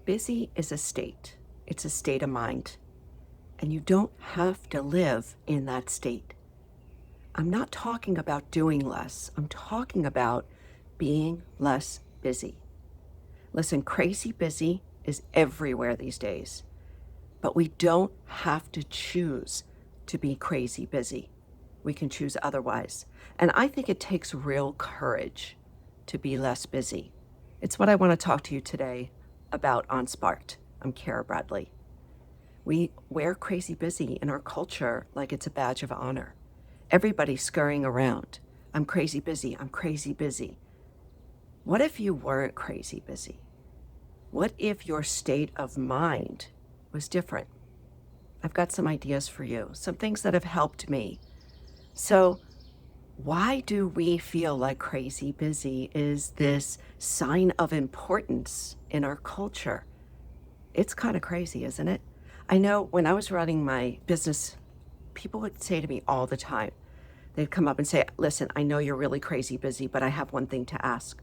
Busy is a state. It's a state of mind. And you don't have to live in that state. I'm not talking about doing less. I'm talking about being less busy. Listen, crazy busy is everywhere these days, but we don't have to choose to be crazy busy. We can choose otherwise. And I think it takes real courage to be less busy. It's what I want to talk to you today about on Sparked. I'm Cara Bradley. We wear crazy busy in our culture like it's a badge of honor. Everybody's scurrying around. I'm crazy busy. I'm crazy busy. What if you weren't crazy busy? What if your state of mind was different? I've got some ideas for you, some things that have helped me. So, why do we feel like crazy busy is this sign of importance in our culture? It's kind of crazy, isn't it? I know when I was running my business, people would say to me all the time, they'd come up and say, listen, I know you're really crazy busy, but I have one thing to ask.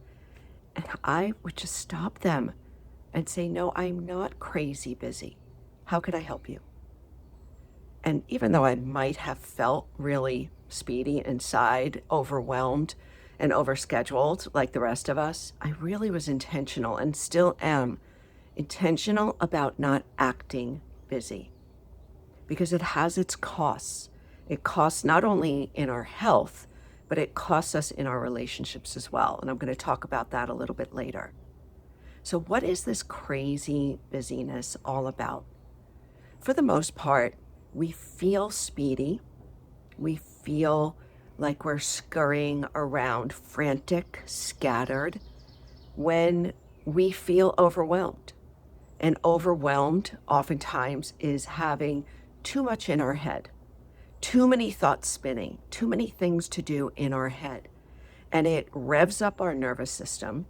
And I would just stop them and say, no, I'm not crazy busy. How could I help you? And even though I might have felt really speedy inside, overwhelmed and overscheduled like the rest of us, I really was intentional and still am intentional about not acting busy because it has its costs. It costs not only in our health, but it costs us in our relationships as well. And I'm going to talk about that a little bit later. So what is this crazy busyness all about? For the most part, we feel speedy. We feel like we're scurrying around, frantic, scattered, when we feel overwhelmed. And overwhelmed oftentimes is having too much in our head, too many thoughts spinning, too many things to do in our head. And it revs up our nervous system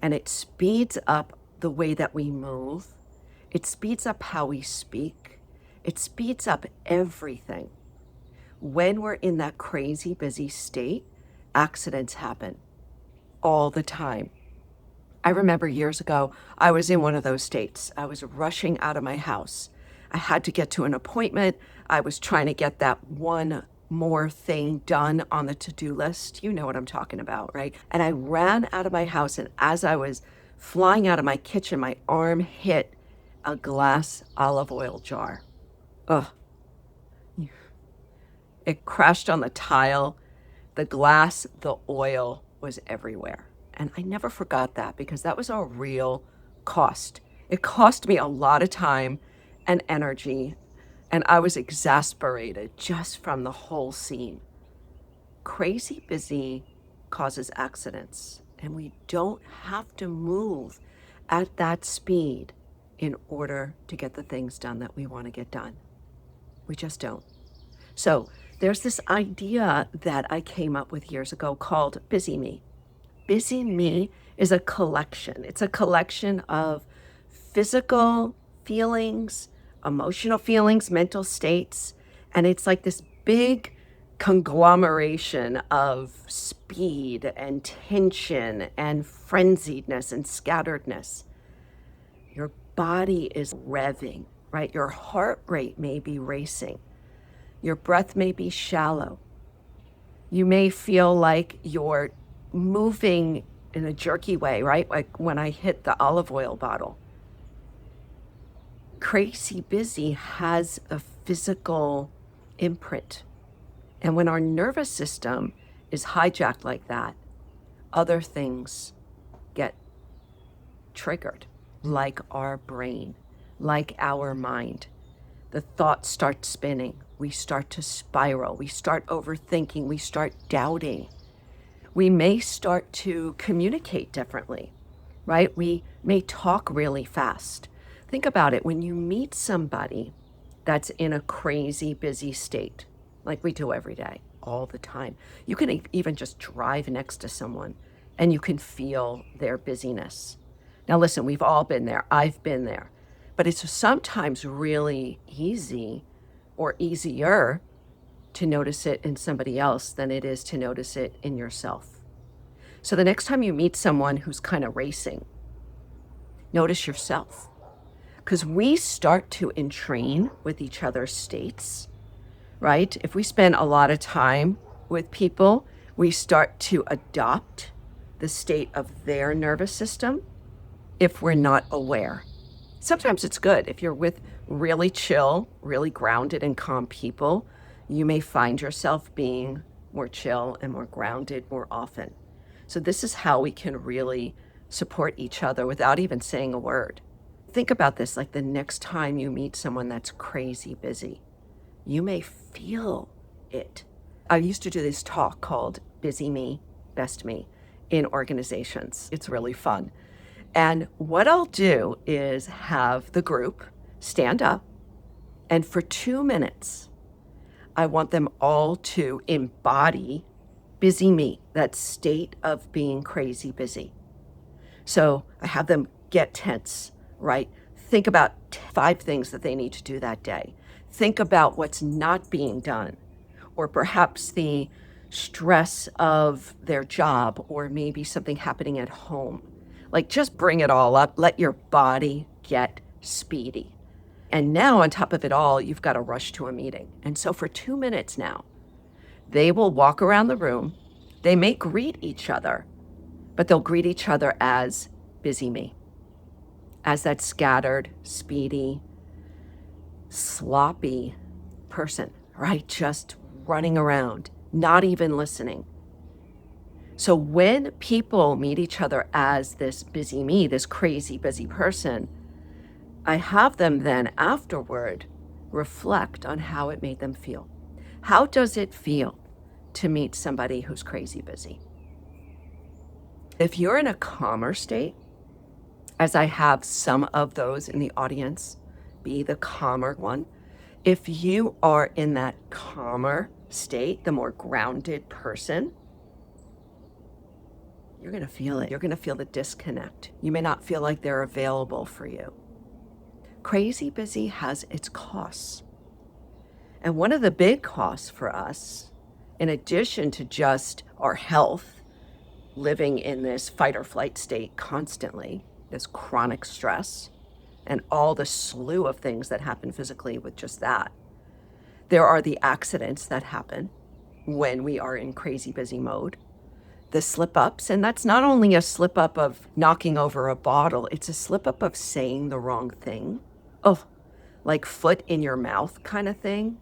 and it speeds up the way that we move. It speeds up how we speak. It speeds up everything. When we're in that crazy busy state, accidents happen all the time. I remember years ago, I was in one of those states. I was rushing out of my house. I had to get to an appointment. I was trying to get that one more thing done on the to-do list. You know what I'm talking about, right? And I ran out of my house, and as I was flying out of my kitchen, my arm hit a glass olive oil jar. Ugh. It crashed on the tile. The glass, the oil was everywhere. And I never forgot that because that was a real cost. It cost me a lot of time and energy, and I was exasperated just from the whole scene. Crazy busy causes accidents, and we don't have to move at that speed in order to get the things done that we want to get done. We just don't. So there's this idea that I came up with years ago called Busy Me. Busy Me is a collection. It's a collection of physical feelings, emotional feelings, mental states, and it's like this big conglomeration of speed and tension and frenziedness and scatteredness. Your body is revving, right? Your heart rate may be racing. Your breath may be shallow. You may feel like you're moving in a jerky way, right? Like when I hit the olive oil bottle. Crazy busy has a physical imprint. And when our nervous system is hijacked like that, other things get triggered, like our brain, like our mind. The thoughts start spinning. We start to spiral. We start overthinking. We start doubting. We may start to communicate differently, right? We may talk really fast. Think about it. When you meet somebody that's in a crazy busy state, like we do every day, all the time, you can even just drive next to someone and you can feel their busyness. Now, listen, we've all been there. I've been there. But it's sometimes really easy or easier to notice it in somebody else than it is to notice it in yourself. So the next time you meet someone who's kind of racing, notice yourself. because we start to entrain with each other's states, right? If we spend a lot of time with people, we start to adopt the state of their nervous system if we're not aware. Sometimes it's good. If you're with really chill, really grounded and calm people, you may find yourself being more chill and more grounded more often. So this is how we can really support each other without even saying a word. Think about this, like the next time you meet someone that's crazy busy, you may feel it. I used to do this talk called Busy Me, Best Me in organizations. It's really fun. And what I'll do is have the group stand up, and for 2 minutes, I want them all to embody busy me, that state of being crazy busy. So I have them get tense, right? Think about 5 things that they need to do that day. Think about what's not being done, or perhaps the stress of their job, or maybe something happening at home. Like, just bring it all up. Let your body get speedy. And now, on top of it all, you've got to rush to a meeting. And so for 2 minutes now, they will walk around the room. They may greet each other, but they'll greet each other as busy me, as that scattered, speedy, sloppy person, right? Just running around, not even listening. So when people meet each other as this busy me, this crazy busy person, I have them then afterward reflect on how it made them feel. How does it feel to meet somebody who's crazy busy? If you're in a calmer state, as I have some of those in the audience, be the calmer one. If you are in that calmer state, the more grounded person, you're going to feel it. You're going to feel the disconnect. You may not feel like they're available for you. Crazy busy has its costs. And one of the big costs for us, in addition to just our health, living in this fight or flight state constantly, this chronic stress, and all the slew of things that happen physically with just that, there are the accidents that happen when we are in crazy busy mode. The slip ups, and that's not only a slip up of knocking over a bottle, it's a slip up of saying the wrong thing. Oh, like foot in your mouth kind of thing,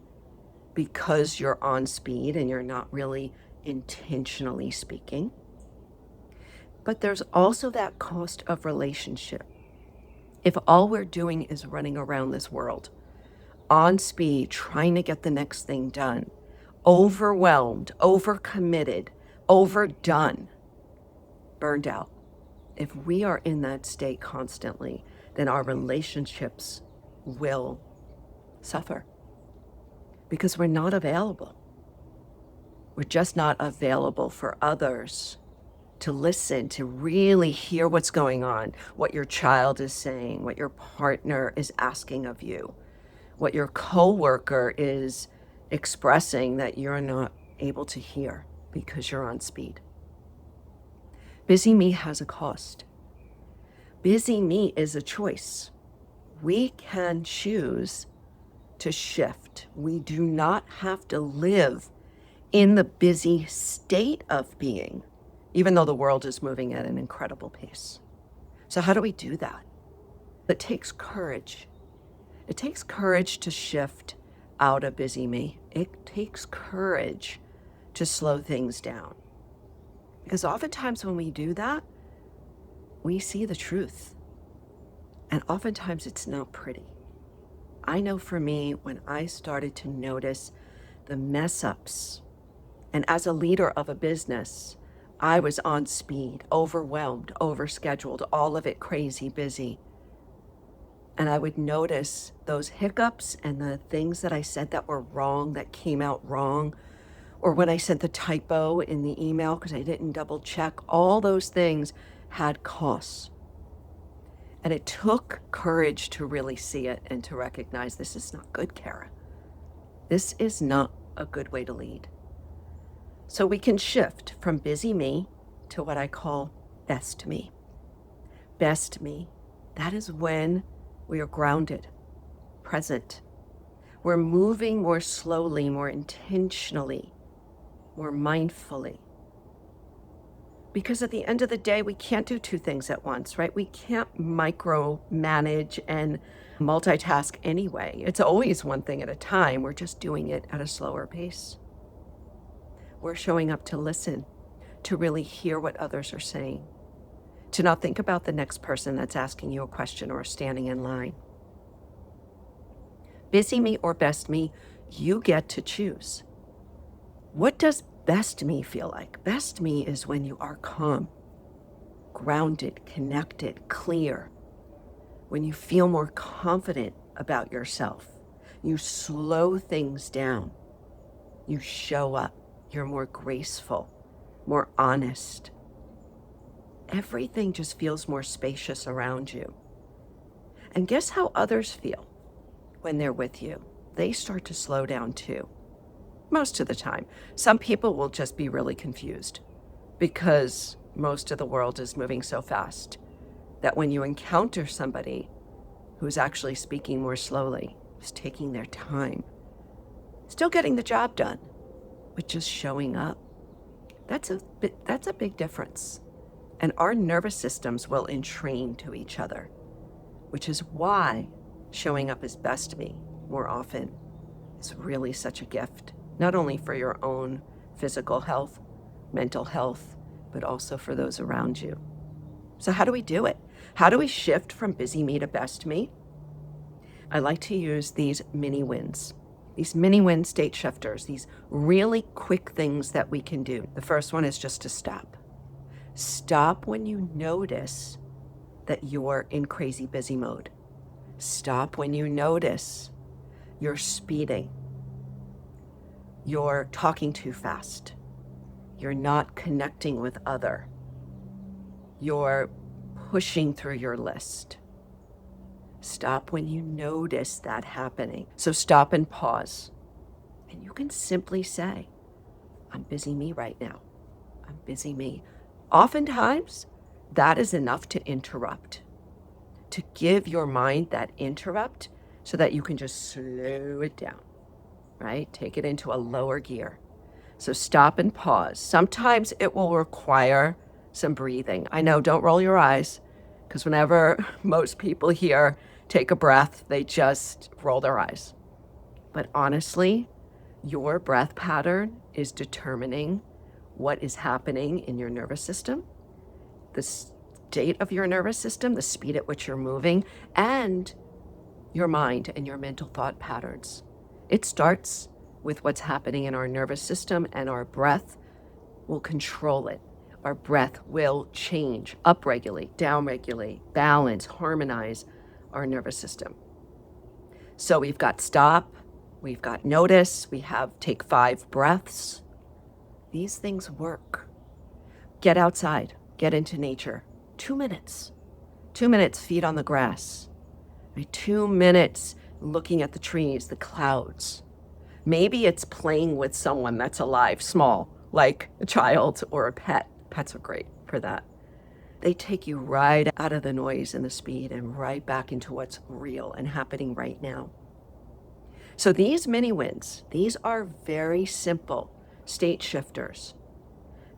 because you're on speed and you're not really intentionally speaking. But there's also that cost of relationship. If all we're doing is running around this world on speed, trying to get the next thing done, overwhelmed, overcommitted, overdone, burned out. If we are in that state constantly, then our relationships will suffer because we're not available. We're just not available for others to listen, to really hear what's going on, what your child is saying, what your partner is asking of you, what your coworker is expressing that you're not able to hear because you're on speed. Busy me has a cost. Busy me is a choice. We can choose to shift. We do not have to live in the busy state of being, even though the world is moving at an incredible pace. So how do we do that? It takes courage. It takes courage to shift out of busy me. It takes courage to slow things down. Because oftentimes when we do that, we see the truth. And oftentimes it's not pretty. I know for me, when I started to notice the mess ups, and as a leader of a business, I was on speed, overwhelmed, overscheduled, all of it crazy busy. And I would notice those hiccups and the things that I said that were wrong, that came out wrong, or when I sent the typo in the email because I didn't double check, all those things had costs. And it took courage to really see it and to recognize this is not good, Cara. This is not a good way to lead. So we can shift from busy me to what I call best me. Best me. That is when We are grounded, present. We're moving more slowly, more intentionally, more mindfully. Because at the end of the day, we can't do two things at once, right? We can't micromanage and multitask anyway. It's always one thing at a time. We're just doing it at a slower pace. We're showing up to listen, to really hear what others are saying, to not think about the next person that's asking you a question or standing in line. Busy me or best me, you get to choose. What does best me feel like? Best me is when you are calm, grounded, connected, clear. When you feel more confident about yourself, you slow things down. You show up. You're more graceful, more honest. Everything just feels more spacious around you. And guess how others feel when they're with you? They start to slow down too. Most of the time. Some people will just be really confused because most of the world is moving so fast that when you encounter somebody who's actually speaking more slowly, who's taking their time, still getting the job done, but just showing up, that's a big difference. And our nervous systems will entrain to each other, which is why showing up as best me more often is really such a gift, not only for your own physical health, mental health, but also for those around you. So how do we do it? How do we shift from busy me to best me? I like to use these mini wins state shifters, these really quick things that we can do. The first one is just to stop. Stop when you notice that you're in crazy busy mode. Stop when you notice you're speeding. You're talking too fast. You're not connecting with other. You're pushing through your list. Stop when you notice that happening. So stop and pause. And you can simply say, I'm busy me right now. I'm busy me. Oftentimes, that is enough to interrupt, to give your mind that interrupt so that you can just slow it down, right? Take it into a lower gear. So stop and pause. Sometimes it will require some breathing. I know, don't roll your eyes, because whenever most people hear take a breath, they just roll their eyes. But honestly, your breath pattern is determining what is happening in your nervous system, the state of your nervous system, the speed at which you're moving, and your mind and your mental thought patterns. It starts with what's happening in our nervous system, and our breath will control it. Our breath will change, upregulate, downregulate, balance, harmonize our nervous system. So we've got stop, we've got notice, we have take 5 breaths. These things work. Get outside, get into nature. 2 minutes. 2 minutes, feet on the grass. 2 minutes looking at the trees, the clouds. Maybe it's playing with someone that's alive, small, like a child or a pet. Pets are great for that. They take you right out of the noise and the speed and right back into what's real and happening right now. So these mini wins, these are very simple state shifters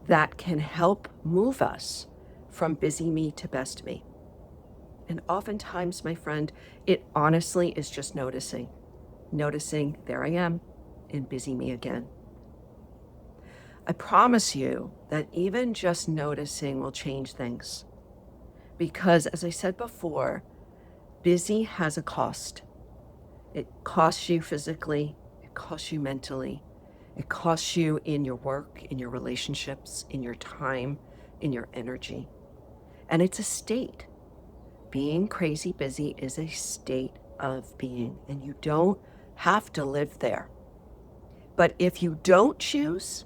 that can help move us from busy me to best me. And oftentimes, my friend, it honestly is just noticing, there I am in busy me again. I promise you that even just noticing will change things. Because as I said before, busy has a cost. It costs you physically, it costs you mentally, it costs you in your work, in your relationships, in your time, in your energy. And it's a state. Being crazy busy is a state of being, and you don't have to live there. But if you don't choose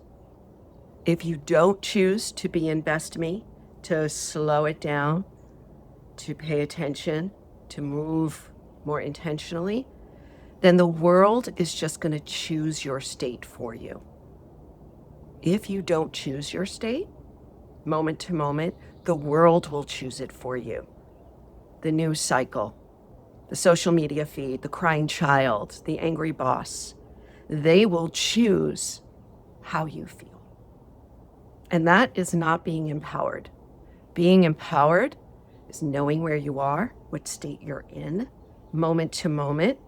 to be in best me, to slow it down, to pay attention, to move more intentionally, then the world is just going to choose your state for you. If you don't choose your state, moment to moment, the world will choose it for you. The news cycle, the social media feed, the crying child, the angry boss. They will choose how you feel. And that is not being empowered. Being empowered is knowing where you are, what state you're in, moment to moment,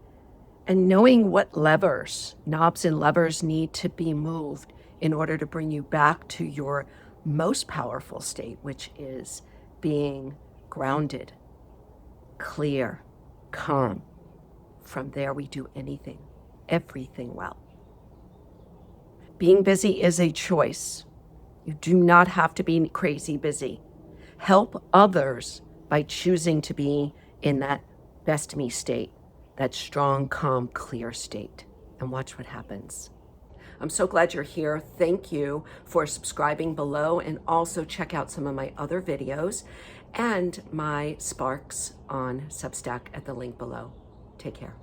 and knowing what knobs and levers need to be moved in order to bring you back to your most powerful state, which is being grounded, clear, calm. From there, we do everything well. Being busy is a choice. You do not have to be crazy busy. Help others by choosing to be in that best me state, that strong, calm, clear state, and watch what happens. I'm so glad you're here. Thank you for subscribing below, and also check out some of my other videos and my Sparks on Substack at the link below. Take care.